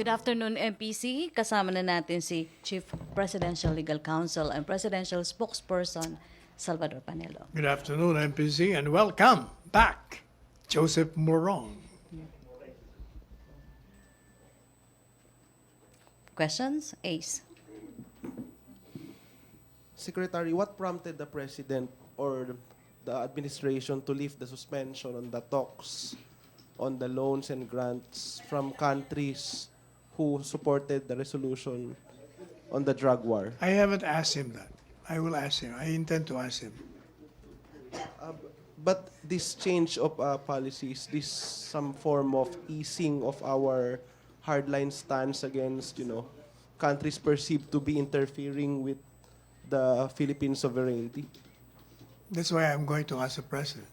Good afternoon, MPC. Kasama na natin si Chief Presidential Legal Counsel and Presidential Spokesperson Salvador Panelo. Good afternoon, MPC, and welcome back, Joseph Morong. Questions? Ace. Secretary, what prompted the President or the administration to lift the suspension on the talks on the loans and grants from countries who supported the resolution on the drug war? I haven't asked him that. I will ask him. I intend to ask him. But this change of policies, this some form of easing of our hardline stance against, countries perceived to be interfering with the Philippine sovereignty. That's why I'm going to ask the President.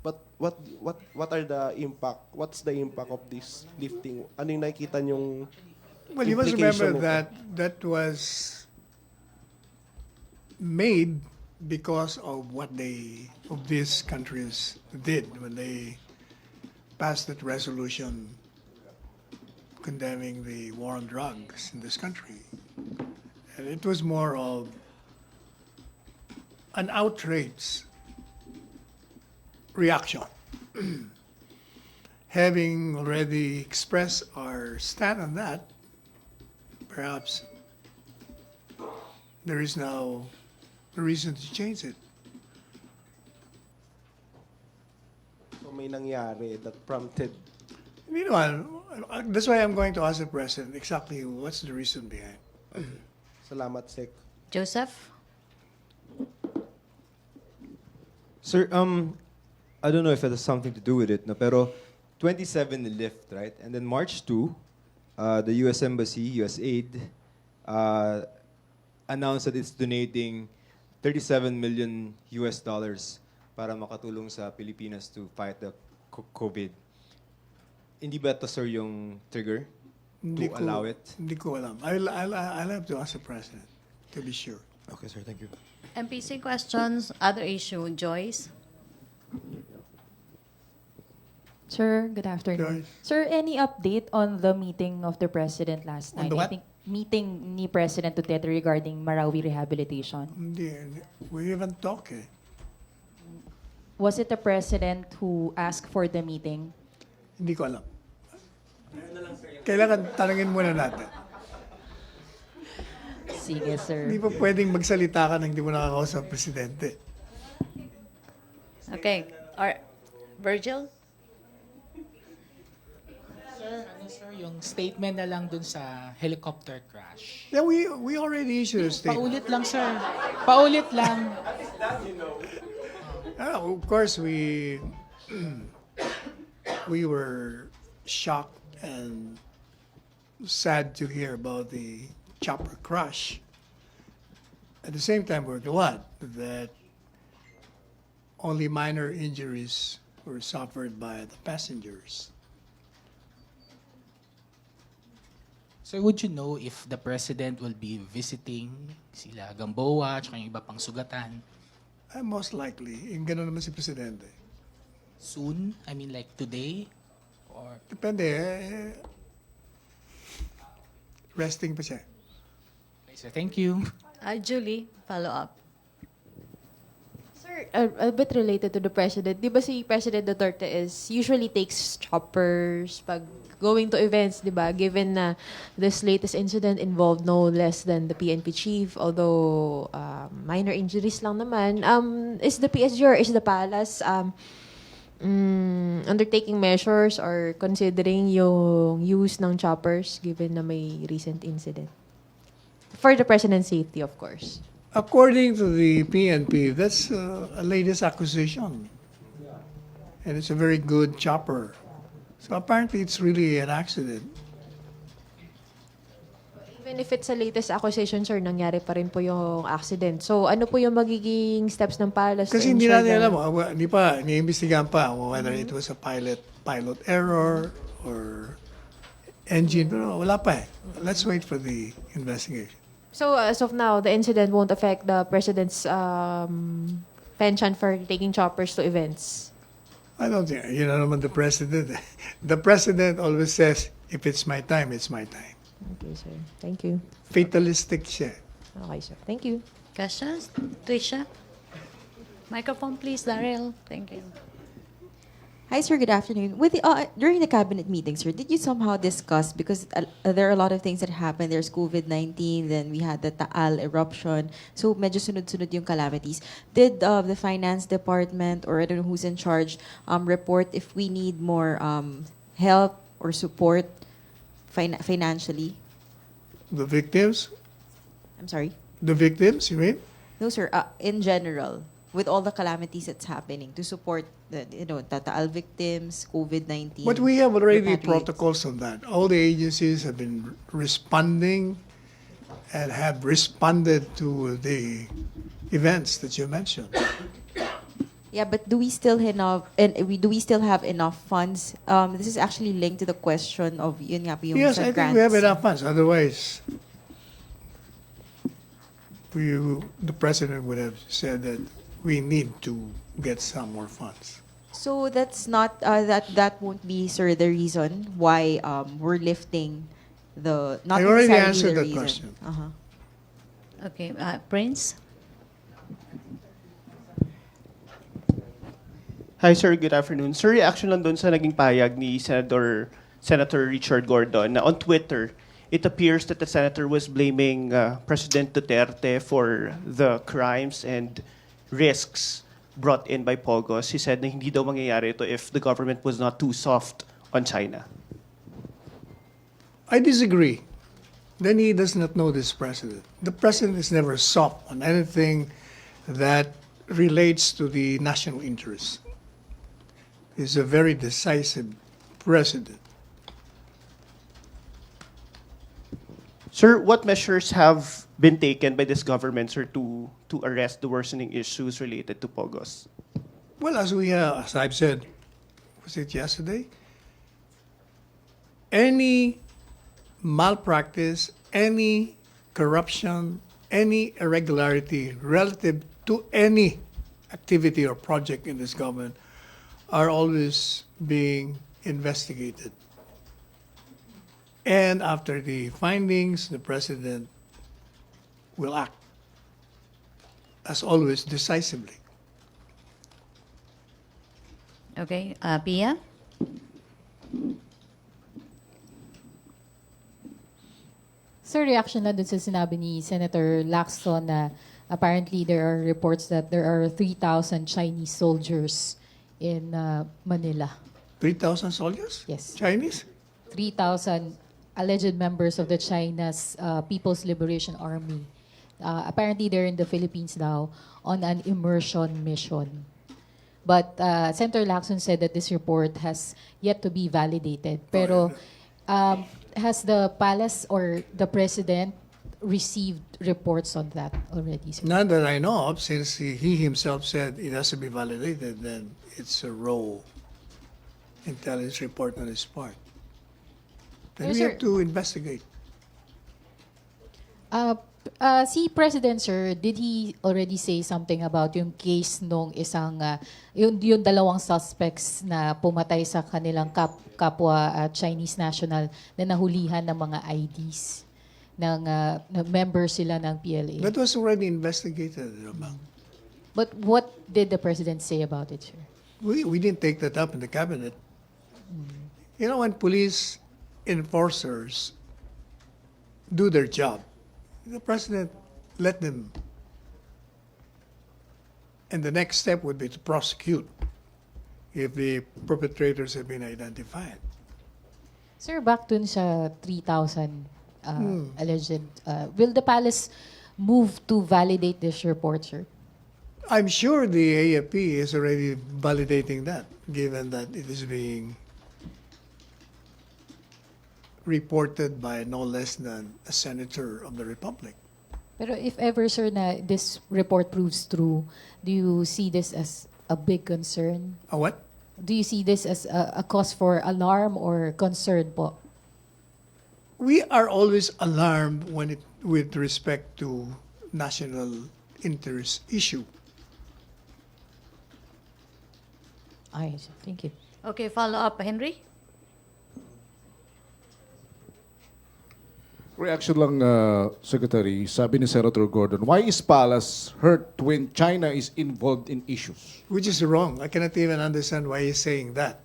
But what are the impact? What's the impact of this lifting? Ano yung nakikita niyong Well, you must remember implication that that was made because of what these countries did when they passed that resolution condemning the war on drugs in this country. And it was more of an outrage reaction. Having already expressed our stand on that, perhaps there is now a reason to change it. So may nangyari that prompted? That's why I'm going to ask the President exactly what's the reason behind. Salamat, Sec. Joseph? Sir, I don't know if it has something to do with it, no, pero 27 the lift, right? And then March 2, the U.S. Embassy, USAID, announced that it's donating $37 million para makatulong sa Pilipinas to fight the COVID. Hindi ba ito, sir, yung trigger to allow it? Hindi ko alam. I'll have to ask the President to be sure. Okay, sir, thank you. MPC questions? Other issue? Joyce? Sir, good afternoon. Joyce. Sir, any update on the meeting of the President last On night? the what? I think meeting ni President Duterte regarding Marawi rehabilitation. Hindi. We haven't talked eh. Was it the President who asked for the meeting? Hindi ko alam. Kailangan tanungin muna natin. Sige, sir. Hindi pa pwedeng magsalita ka nang hindi mo nakakausap ang Presidente. Okay. Virgil? Sir, yung statement na lang dun sa helicopter crash. Yeah, we already issued a statement. Paulit lang, sir. Paulit lang. Of course, we were shocked and sad to hear about the chopper crash. At the same time, we're glad that only minor injuries were suffered by the passengers. Sir, would you know if the President will be visiting sila Gamboa at yung iba pang sugatan Most likely, yung gano'n naman si Presidente. soon? I mean, like today? Or Depende resting pa siya. okay, sir, thank you. Julie, follow up. Sir, a bit related to the President. Di ba si President Duterte usually takes choppers pag going to events, di ba? Given na this latest incident involved no less than the PNP chief, although minor injuries lang naman. Is the PSG or is the palace undertaking measures or considering yung use ng choppers given na may recent incident? For the President's safety, of course. According to the PNP, that's a latest acquisition. And it's a very good chopper. So apparently it's really an accident. Even if it's a latest acquisition, sir, nangyari pa rin po yung accident. So ano po yung magiging steps ng palace? Kasi to hindi ensure natin na- alam, iniimbestigahan pa whether it was a pilot error or engine, pero wala pa eh. Let's wait for the investigation. So as of now, the incident won't affect the President's penchant for taking choppers to events? I don't think, naman the President. The President always says If it's my time, it's my time. Okay, sir. Thank you. Fatalistic siya. Okay, sir. Thank you. Questions? Trisha? Microphone, please, Daryl. Thank you. Hi, sir. Good afternoon. During the cabinet meeting, sir, did you somehow discuss, because there are a lot of things that happened. There's COVID-19, then we had the Taal eruption. So medyo sunod-sunod yung calamities. Did the finance department, or I don't know who's in charge, report if we need more help or support financially? The victims? I'm sorry. The victims, you mean? No, sir. In general, with all the calamities that's happening, to support the Taal victims, COVID-19. But we have already repatriates. protocols on that. All the agencies have been responding and have responded to the events that you mentioned. Yeah, but do we still have enough funds? This is actually linked to the question of yun nga po yung Yes, sa I think we have grants. enough funds. Otherwise, the president would have said that we need to get some more funds. So that's not that won't be, sir, the reason why we're lifting the not I already necessarily answered the that reason. question. Okay, Prince? Hi sir, good afternoon. Sir, reaction lang doon sa naging payag ni Senator Richard Gordon na on Twitter, it appears that the senator was blaming President Duterte for the crimes and risks brought in by Pogos. He said na hindi daw mangyayari ito if the government was not too soft on China. I disagree. Then he does not know this president. The president is never soft on anything that relates to the national interest. He's a very decisive president. Sir, what measures have been taken by this government, sir, to arrest the worsening issues related to Pogos? Well, as I've said, was it yesterday? Any malpractice, any corruption, any irregularity relative to any activity or project in this government are always being investigated. And after the findings, the president will act, as always, decisively. Okay, Pia? Sir, reaction na dun sa sinabi ni Senator Lacson na apparently there are reports that there are 3,000 Chinese soldiers in Manila. 3,000 soldiers? Yes. Chinese? 3,000 alleged members of the China's People's Liberation Army. Apparently, they're in the Philippines now on an immersion mission. But Senator Lacson said that this report has yet to be validated. Pero has the palace or the president received reports on that already, sir? None that I know of, since he himself said it has to be validated, then it's a raw intelligence report on his part. Then Yes, we sir. have to investigate. Si President, sir, did he already say something about yung case nung isang, yung dalawang suspects na pumatay sa kanilang kapwa Chinese national na nahulihan ng mga IDs ng members sila ng PLA? That was already investigated, Ramang. But what did the President say about it, sir? We didn't take that up in the cabinet. You know, when police enforcers do their job, the president let them. And the next step would be to prosecute if the perpetrators have been identified. Sir, back dun sa 3,000 alleged, will the palace move to validate this report, sir? I'm sure the AFP is already validating that, given that it is being reported by no less than a senator of the Republic. Pero if ever, sir, na this report proves true, do you see this as a big concern? A what? Do you see this as a cause for alarm or concern po? We are always alarmed with respect to national interest issue. Ay, thank you. Okay, follow up, Henry? Reaction lang, Secretary, sabi ni Senator Gordon, why is Palace hurt when China is involved in issues? Which is wrong. I cannot even understand why he's saying that.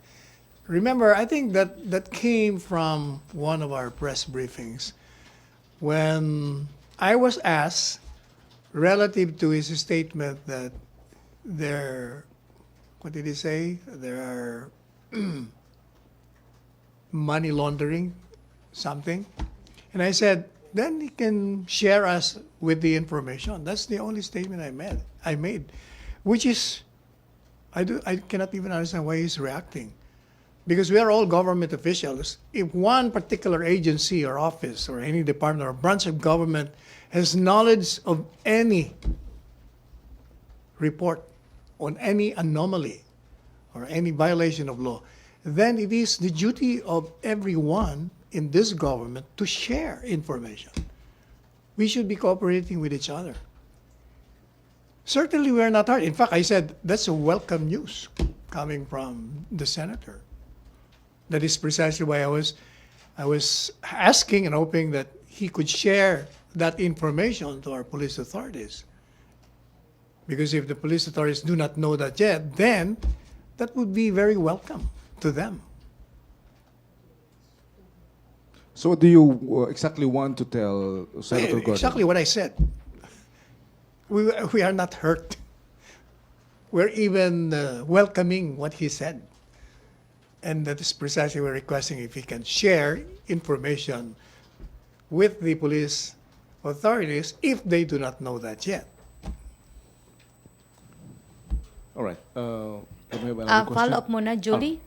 Remember, I think that came from one of our press briefings when I was asked relative to his statement that there, what did he say? There are money laundering, something. And I said, then he can share us with the information. That's the only statement I made, which is, I cannot even understand why he's reacting. Because we are all government officials. If one particular agency or office or any department or branch of government has knowledge of any report on any anomaly or any violation of law, then it is the duty of everyone in this government to share information. We should be cooperating with each other. Certainly we are not hard. In fact, I said that's a welcome news coming from the senator. That is precisely why I was asking and hoping that he could share that information to our police authorities. Because if the police authorities do not know that yet, then that would be very welcome to them. So what do you exactly want to tell Senator Gordon? Exactly what I said. We are not hurt. We're even welcoming what he said. And that is precisely we're requesting if he can share information with the police authorities if they do not know that yet. All right. Can we have another question? Follow-up muna, Julie.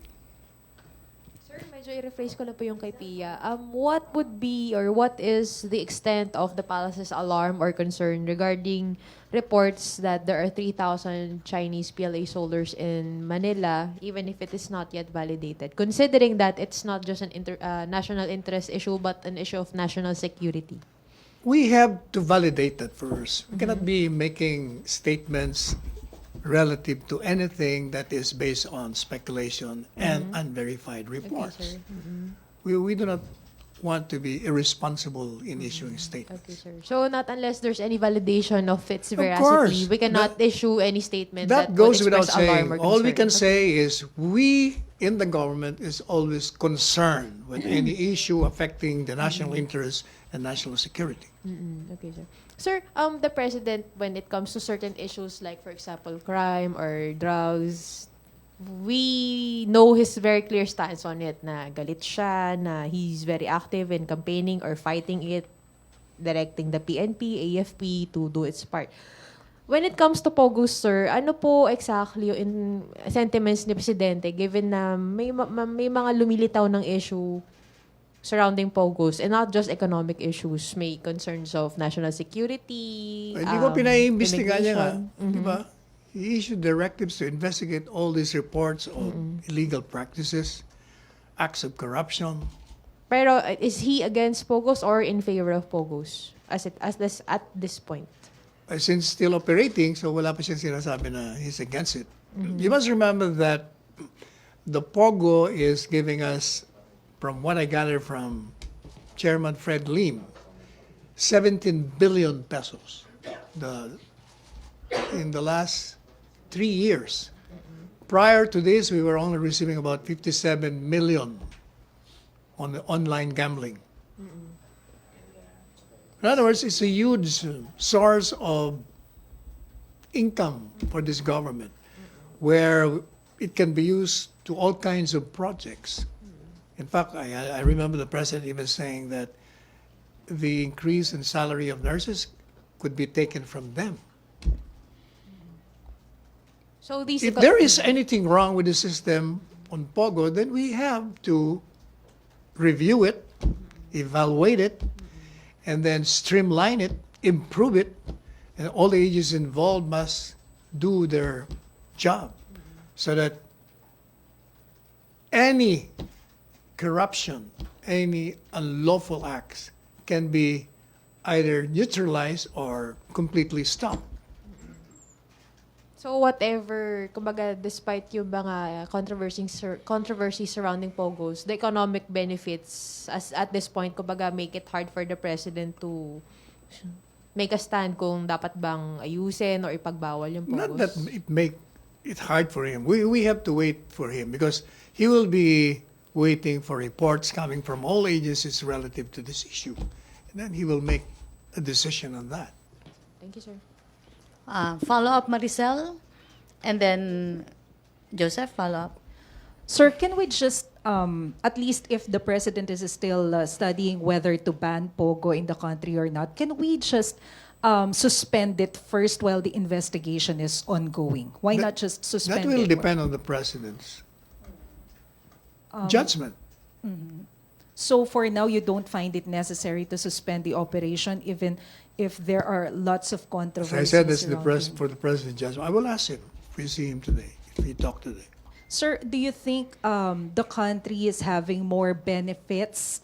Sir, medyo i-rephrase ko lang po yung kay Pia. What would be or what is the extent of the palace's alarm or concern regarding reports that there are 3,000 Chinese PLA soldiers in Manila, even if it is not yet validated, considering that it's not just an national interest issue, but an issue of national security? We have to validate that first. We cannot be making statements relative to anything that is based on speculation and unverified reports. Okay, sir. We do not want to be irresponsible in issuing statements. Okay, sir. So not unless there's any validation of its veracity, course. we cannot issue any statement That that goes would without express alarm saying. or All we can concern. say is we in the government is always concerned with any issue affecting the national interest and national security. Okay, sir. Sir, the president, when it comes to certain issues like, for example, crime or drugs, we know his very clear stance on it, na galit siya, na he's very active in campaigning or fighting it, directing the PNP, AFP to do its part. When it comes to Pogus, sir, ano po exactly yung sentiments ni Presidente given na may mga lumilitaw ng issue surrounding Pogus and not just economic issues, may concerns of national security, Hindi ko pinaiimbestiga niya nga. immigration. Di ba? He issued directives to investigate all these reports of illegal practices, acts of corruption. Pero is he against Pogus or in favor of Pogus at this point? Since still operating, so wala pa siyang sinasabi na he's against it. You must remember that the POGO is giving us, from what I gather from Chairman Fred Lim, 17 billion pesos in the last 3 years. Prior to this, we were only receiving about 57 million on the online gambling. In other words, it's a huge source of income for this government, where it can be used to all kinds of projects. In fact, I remember the president even saying that the increase in salary of nurses could be taken from them. So these If there is anything wrong with the system on POGO, then we have to review it, evaluate it, and then streamline it, improve it, and all the agencies involved must do their job so that any corruption, any unlawful acts can be either neutralized or completely stopped. So whatever, kumbaga, despite yung mga controversy surrounding Pogos, the economic benefits as at this point, kumbaga, make it hard for the president to make a stand kung dapat bang ayusin or ipagbawal yung Pogos. Not that it make it hard for him. We have to wait for him because he will be waiting for reports coming from all agencies relative to this issue. And then he will make a decision on that. Thank you, sir. Follow up, Maricel. And then Joseph, follow up. Sir, can we just, at least if the president is still studying whether to ban Pogo in the country or not, can we just suspend it first while the investigation is ongoing? Why not just suspend it? That will depend on the president's judgment. So for now, you don't find it necessary to suspend the operation, even if there are lots of As controversies I said, that's surrounding- for the president's judgment. I will ask him if we see him today, if we talk today. Sir, do you think the country is having more benefits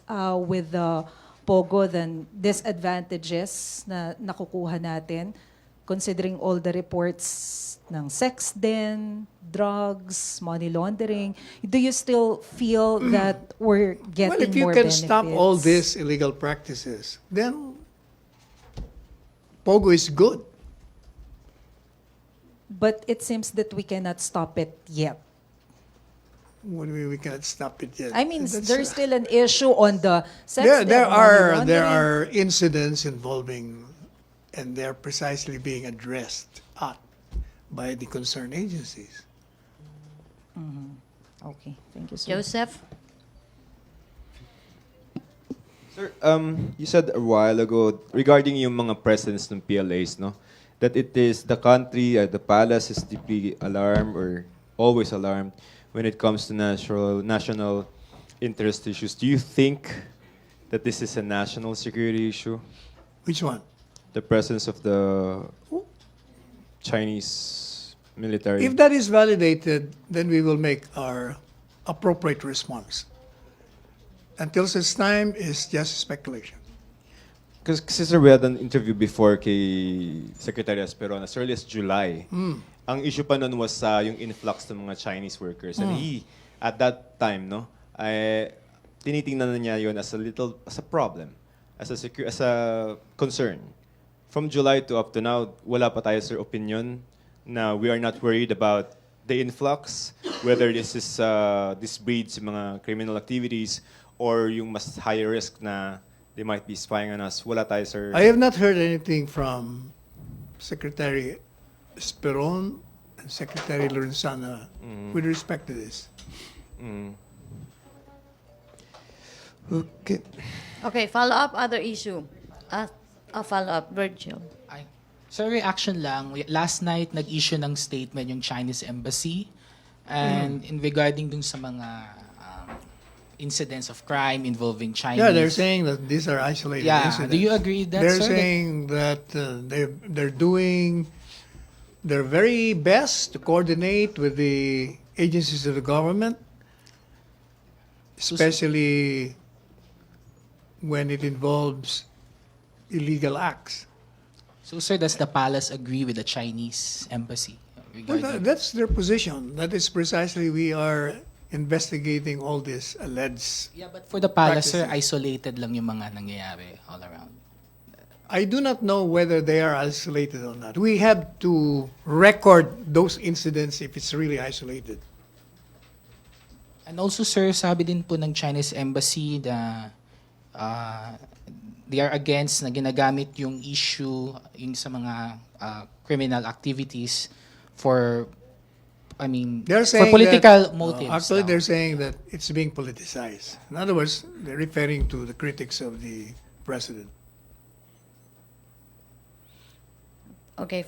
with the Pogo than disadvantages na nakukuha natin, considering all the reports ng sex den, drugs, money laundering? Do you still feel that we're getting Well, if you more can benefits? stop all these illegal practices, then Pogo is good. But it seems that we cannot stop it yet. What do we mean we cannot stop it yet? I mean, That's, there's still an issue on the sex there, den, there money are there laundering. are incidents involving, and they're precisely being addressed by the concerned agencies. Okay, thank you, sir. Joseph? Sir, you said a while ago regarding yung mga presidents ng PLAs, no, that it is the country, the palace is deeply alarmed or always alarmed when it comes to national interest issues. Do you think that this is a national security issue? Which one? The presence of the Chinese military? If that is validated, then we will make our appropriate response. Until such time, it's just speculation. Because Sister, we had an interview before kay Secretary Esperon as early as July. Ang issue pa nun was yung influx ng mga Chinese workers. And he, at that time, no, ay tinitingnan na niya yun as a problem, as a concern. From July to up to now, wala pa tayo, sir, opinion na we are not worried about the influx, whether this breeds mga criminal activities or yung mas higher risk na they might be spying on us. Wala tayo, sir. I have not heard anything from Secretary Esperon and Secretary Lorenzana with respect to this. Okay. Okay, follow up, other issue. Follow up, Virgil. Ay. So reaction lang, last night nag-issue ng statement yung Chinese embassy and in regarding dun sa mga incidents of crime involving Chinese. Yeah, they're saying that these are isolated incidents. Do you agree with that, They're sir? saying that they're doing their very best to coordinate with the agencies of the government, especially when it involves illegal acts. So, sir, does the palace agree with the Chinese embassy? Well, that's their position. That is precisely we are investigating all this alleged. Yeah, but for the palace, sir, practices. isolated lang yung mga nangyayari all around. I do not know whether they are isolated or not. We have to record those incidents if it's really isolated. And also, sir, sabi din po ng Chinese embassy na they are against na ginagamit yung issue yung sa mga criminal activities for, I mean, They're for saying political that, motives. actually, daw. they're saying that it's being politicized. In other words, they're referring to the critics of the president. Okay,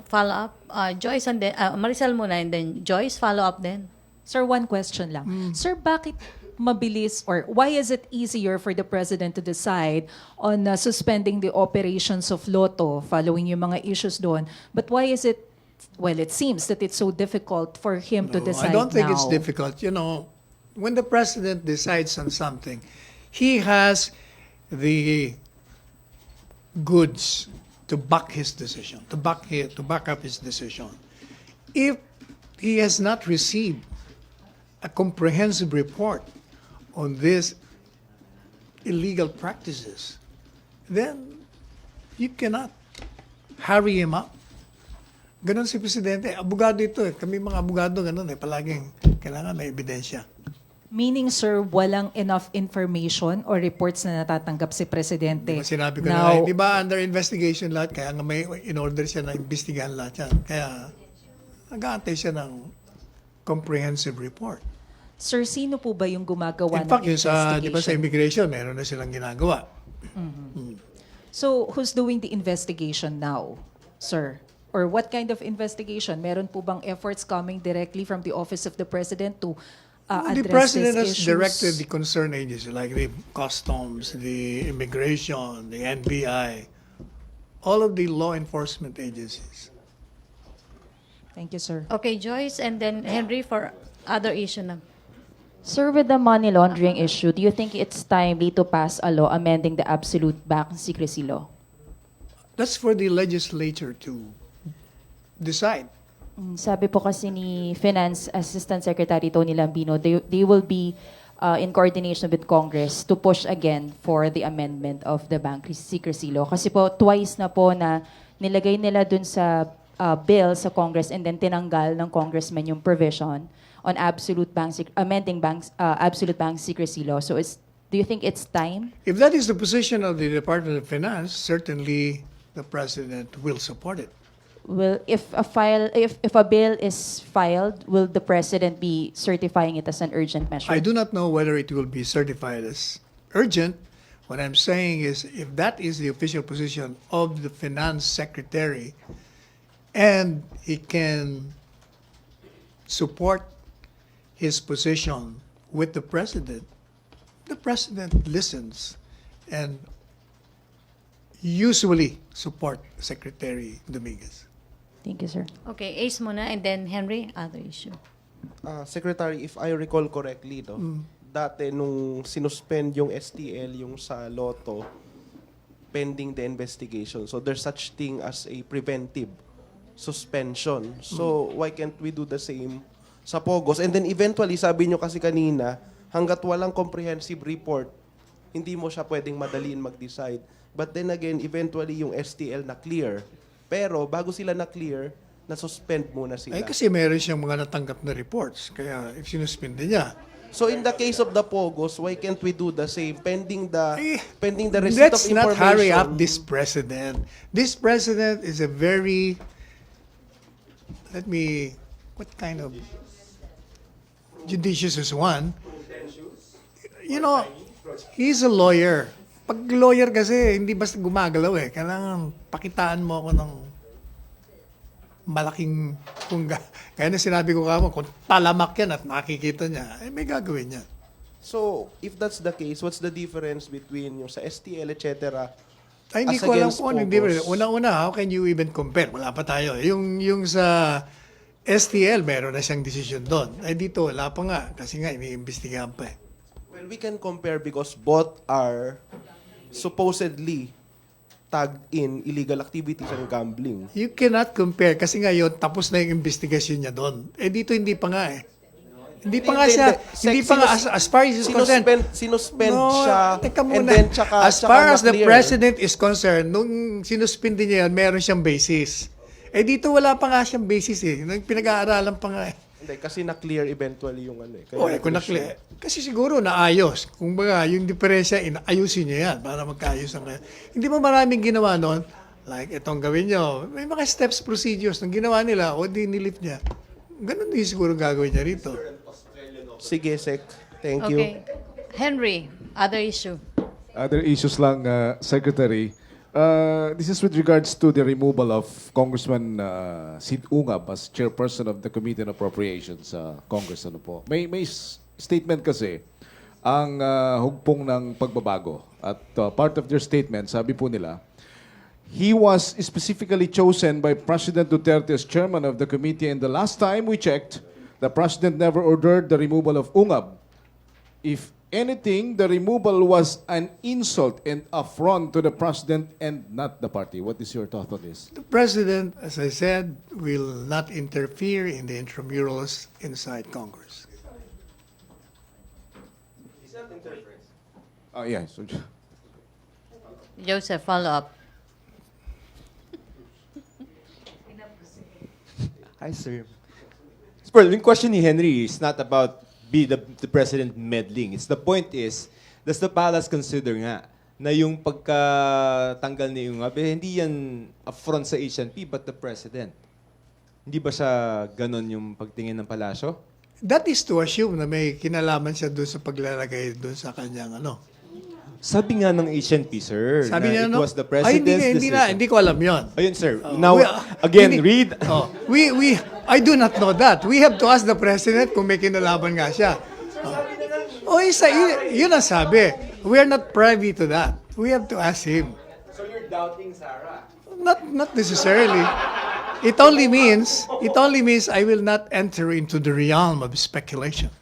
follow up. Joyce and then, Maricel muna and then Joyce, follow up then. Sir, one question lang. Sir, bakit mabilis or why is it easier for the president to decide on suspending the operations of Lotto following yung mga issues doon? But why is it, well, it seems that it's so difficult for him to No, decide I don't think it's now. difficult. You know, when the president decides on something, he has the goods to back his decision, to back up his decision. If he has not received a comprehensive report on these illegal practices, then you cannot hurry him up. Ganon si Presidente. Abogado ito eh. Kami mga abogado, ganon eh. Palaging kailangan may ebidensya. Meaning, sir, walang enough information or reports na natatanggap si Presidente. Diba sinabi ko Now, na, di ba under investigation lahat, kaya nga may in-order siya na imbestigahan lahat yan. Kaya nag-aantay siya ng comprehensive report. sir, sino po ba yung gumagawa In fact, ng yung sa, di ba sa investigation? immigration, meron na silang ginagawa. So, who's doing the investigation now, sir? Or what kind of investigation? Meron po bang efforts coming directly from the Office of the President to The address President these has issues? directed the concerned agencies like the customs, the immigration, the NBI, all of the law enforcement agencies. Thank you, sir. Okay, Joyce, and then Henry for other issue na. Sir, with the money laundering issue, do you think it's timely to pass a law amending the absolute bank secrecy law? That's for the legislature to decide. Sabi po kasi ni Finance Assistant Secretary Tony Lambino, they will be in coordination with Congress to push again for the amendment of the bank secrecy law. Kasi po, twice na po na nilagay nila dun sa bill sa Congress and then tinanggal ng congressman yung provision on amending absolute bank secrecy law. So do you think it's time? If that is the position of the Department of Finance, certainly the President will support it. Will if a bill is filed, will the president be certifying it as an urgent measure? I do not know whether it will be certified as urgent. What I'm saying is if that is the official position of the Finance Secretary and he can support his position with the President listens and usually support Secretary Dominguez. Thank you, sir. Okay, Ace muna, and then Henry, other issue. Secretary, if I recall correctly, dati nung sinuspend yung STL, yung sa Lotto, pending the investigation. So there's such thing as a preventive suspension. So why can't we do the same sa Pogos? And then eventually, sabi nyo kasi kanina, hanggat walang comprehensive report, hindi mo siya pwedeng madaliin mag-decide. But then again, eventually yung STL na clear. Pero bago sila na-clear, na-suspend muna sila. Ay kasi meron siyang mga natanggap na reports, kaya if sinuspinde niya. So in the case of the Pogos, why can't we do the same pending the receipt of Let's information? not hurry up this president. This president is a very, what kind of judicious is one? You know, he's a lawyer. Pag lawyer kasi, hindi basta gumagalaw eh. Kailangan pakitaan mo ako ng malaking kaya na sinabi ko kamo, kung talamak yan at nakikita niya, eh may gagawin niya. So, if that's the case, what's the difference between yung sa STL, etc. Ay, hindi as ko alam against kung ano yung Pogos? difference. Una-una, how can you even compare? Wala pa tayo. Yung sa STL, meron na siyang decision doon. Ay dito, wala pa nga. Kasi nga, iniimbestigahan pa eh. Well, we can compare because both are supposedly tagged in illegal activities and gambling. You cannot compare kasi ngayon tapos na yung investigation niya doon. Eh dito hindi pa nga eh. Hindi pa nga siya, hindi pa nga as far as is concerned. Sinuspend No, siya teka and muna. then tsaka, As far as the na-clear. president is concerned, nung sinuspindi niya yan, meron siyang basis. Eh dito wala pa nga siyang basis eh. Nung pinag-aaralan pa nga eh. Hindi, kasi na-clear eventually yung ano eh. Kaya O eh, kung nakli. Kasi siguro naayos. Kung baga, yung diferensya, ayusin niya yan para magkaayos ang kaya. Hindi mo maraming ginawa noon, like itong gawin nyo. May mga steps, procedures nang ginawa nila o di nilift niya. Ganun din siguro gagawin niya rito. Sige, Sec. Thank you. Okay. Henry, other issue. Other issues lang, Secretary. This is with regards to the removal of Congressman Sid Ungab as chairperson of the Committee on Appropriations sa Congress. Ano po. May statement kasi ang hugpong ng pagbabago. At part of their statement, sabi po nila, he was specifically chosen by President Duterte as chairman of the committee, and the last time we checked, the President never ordered the removal of Ungab. If anything, the removal was an insult and affront to the president and not the party. What is your thought on this? The president, as I said, will not interfere in the intramurals inside Congress. Yeah. So, Joseph, follow up. Hi, sir. Well, yung question ni Henry is not about the president meddling. It's the point is, does the palace consider nga na yung pagkatanggal ni Ungab, hindi yan affront sa HNP but the president? Hindi ba siya ganon yung pagtingin ng palasyo? That is to assume na may kinalaman siya doon sa paglalagay doon sa kanyang ano. Sabi nga ng HNP, sir, Sabi na niya, it no? was the Ay, president's decision. hindi ko alam yon. Ayun, sir. Now, again, read. I do not know that. We have to ask the president kung may kinalaman nga siya. Yun ang sabi. We are not privy to that. We have to ask him. So you're doubting Sarah? Not necessarily. It only means I will not enter into the realm of speculation.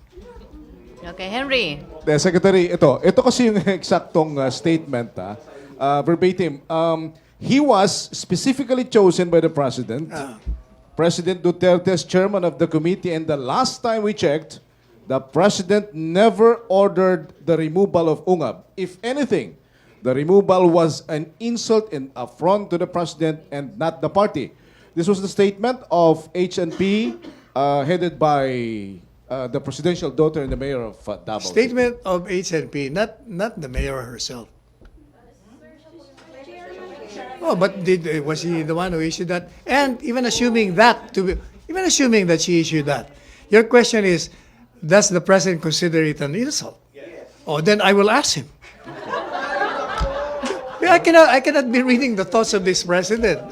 Okay, Henry. Secretary, ito kasi yung eksaktong statement, verbatim. He was specifically chosen by the President. President Duterte as chairman of the committee, and the last time we checked, the President never ordered the removal of Ungab. If anything, the removal was an insult and affront to the President and not the party. This was the statement of HNP headed by the presidential daughter and the mayor of Davao. Statement of HNP, not the mayor herself. Oh, but was he the one who issued that? And even assuming that she issued that, your question is, does the president consider it an insult? Yes. Oh, then I will ask him. I cannot be reading the thoughts of this president.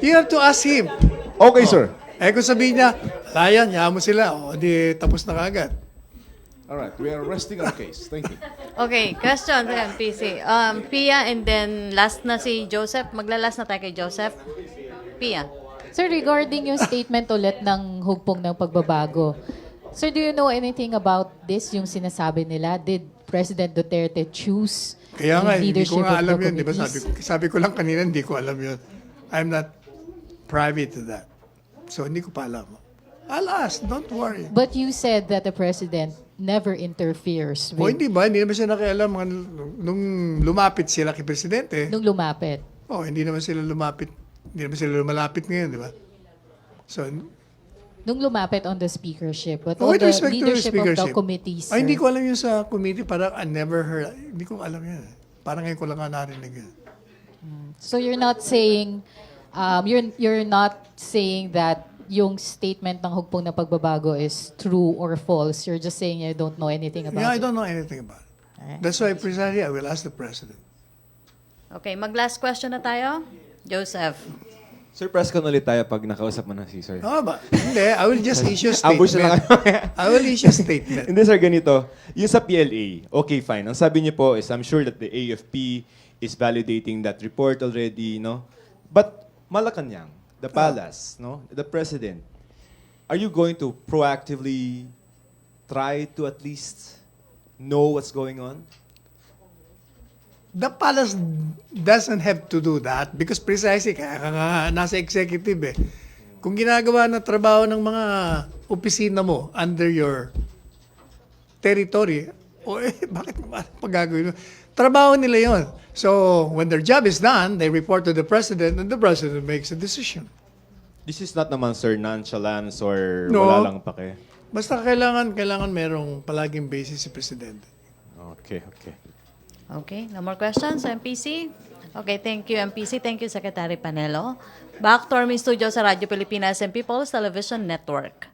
You have to ask him. Okay, sir. Kung sabihin niya, layan, yaman mo sila, di tapos na kagad. All right, we are resting our case. Thank you. Okay, question sa MPC. Pia, and then last na si Joseph. Maglalast na tayo kay Joseph. Pia. Sir, regarding yung statement ulit ng hugpong ng pagbabago, sir, do you know anything about this, yung sinasabi nila? Did President Duterte choose Kaya nga, yung hindi ko leadership nga of alam the yun. Di ba committees? sabi ko lang kanina, hindi ko alam yun. I'm not privy to that. So, hindi ko pa alam. I'll ask, don't worry. But you said that the President never interferes O with, hindi ba? Hindi naman siya nakialam nung lumapit sila kay Presidente. nung lumapit. Hindi naman sila lumapit. Hindi naman sila lumalapit ngayon, di ba? So, Nung lumapit on the speakership, but on with the respect to the leadership of the speakership, committees, sir. ay, hindi ko alam yun sa committee. Parang I never heard. Hindi ko alam yun. Parang ngayon ko lang nga narinig yun. So you're not saying, you're not saying that yung statement ng hugpong na pagbabago is true or false. You're just saying you don't know anything about Yeah, I it. don't know anything about it. Alright. That's why precisely I will ask the President. Okay, mag-last question na tayo. Joseph. Sir, press con ulit tayo pag nakausap mo na si sir. Ba? Hindi, I will just issue a Ambush na lang. statement. I will issue a statement. Hindi sir, ganito. Yung sa PLA, okay, fine. Ang sabi niyo po is, I'm sure that the AFP is validating that report already, no? But Malacañang, the palace, no? The president, are you going to proactively try to at least know what's going on? The palace doesn't have to do that because precisely kaya ka nga nasa executive eh. Kung ginagawa ng trabaho ng mga opisina mo under your territory, bakit pagagawin mo? Trabaho nila yon. So, when their job is done, they report to the president and the president makes a decision. This is not naman, sir, nonchalance or No. wala lang pake. Basta kailangan merong palaging basis si presidente. Okay, okay. Okay, no more questions, MPC? Okay, thank you, MPC. Thank you, Secretary Panelo. Back to our main studio sa Radyo Pilipinas and People's Television Network.